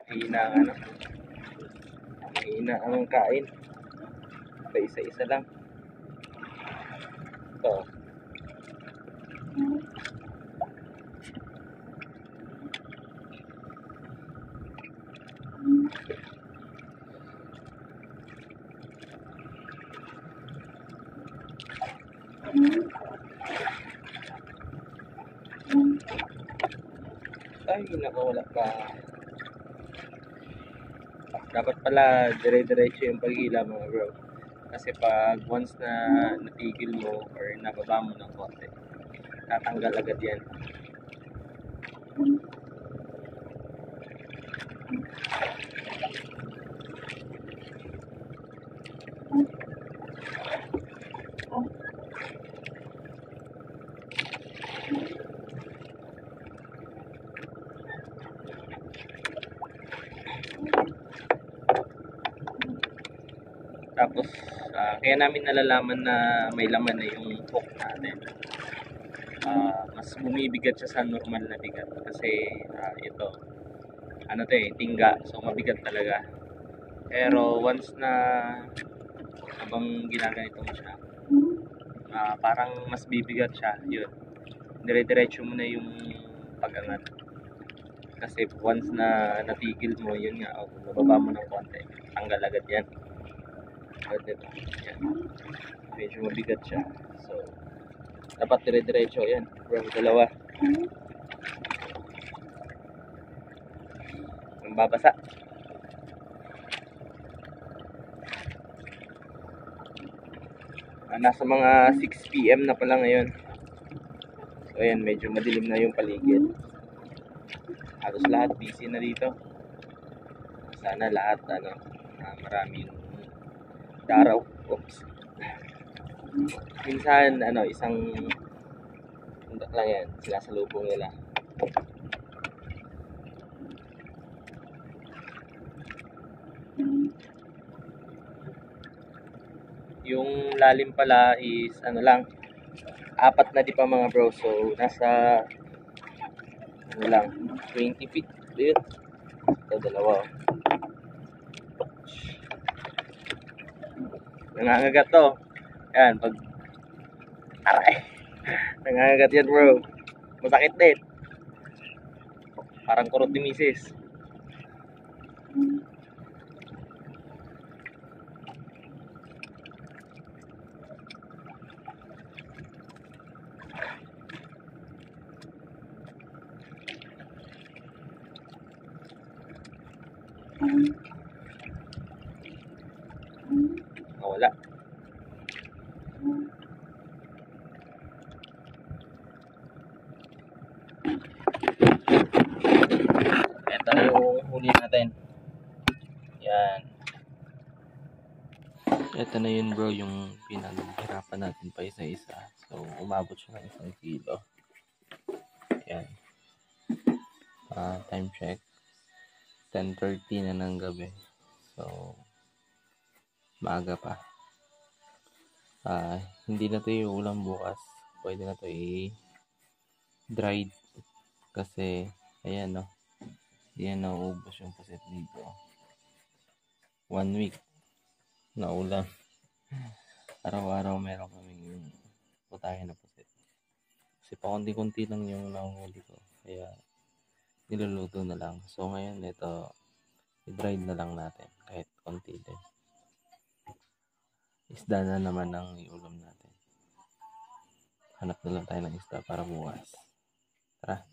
Hina ang ano. Hina ang kain. Pa isa-isa lang. Ito. Ay, nakawala pa. Dapat pala dire-diretso yung paghila mga bro. Kasi pag once na natigil mo or nababa mo ng konti, tatanggal agad yan. Tapos, kaya namin nalalaman na may laman na yung hook natin. Mas bumibigat siya sa normal na bigat. Kasi, ito, ano to tingga. So, mabigat talaga. Pero, once na habang ginaganito mo siya, parang mas bibigat siya. Yun. Dire-diretso mo na yung pag-angat. Kasi, once na natigil mo, yun nga, nababa mo ng konti. Tanggal agad yan. Yan. Medyo mabigat siya. So, dapat dire-diretso. Yan. Bro, dalawa. Ang babasa. Nasa mga 6 PM na pala ngayon. So, ayan. Medyo madilim na yung paligid. Halos lahat busy na dito. Sana lahat, maraming daraw. Oops. Minsan, isang pundak lang yan. Sila sa lubong nila. Yung lalim pala is, lang, 4 na di pa mga bro. So, nasa, 20 feet. Yun. Ito, dalawa. Nangangagat to. Yan, pag aray. Nangangagat yan bro. Masakit din. Parang kurot ni misis. Wala. Ito yung huli natin. Yan. Ito na yun bro, yung pinaghirapan natin pa isa-isa. So, umabot siya ng 1 kilo. Yan. Time check. 10:30 na ng gabi. So, maaga pa. Hindi na to yung ulam bukas. Pwede na to i-dried. Kasi, ayan no. Yan nauubos yung puset dito. 1 week na ulam. Araw-araw meron kaming putahe na puset. Kasi pa konti-kunti lang yung nahuli ko. Kaya, niluluto na lang. So, ngayon, ito, i-dried na lang natin. Kahit konti din. Isda na naman ang iulam natin. Hanap na lang tayo ng isda para bukas. Tara.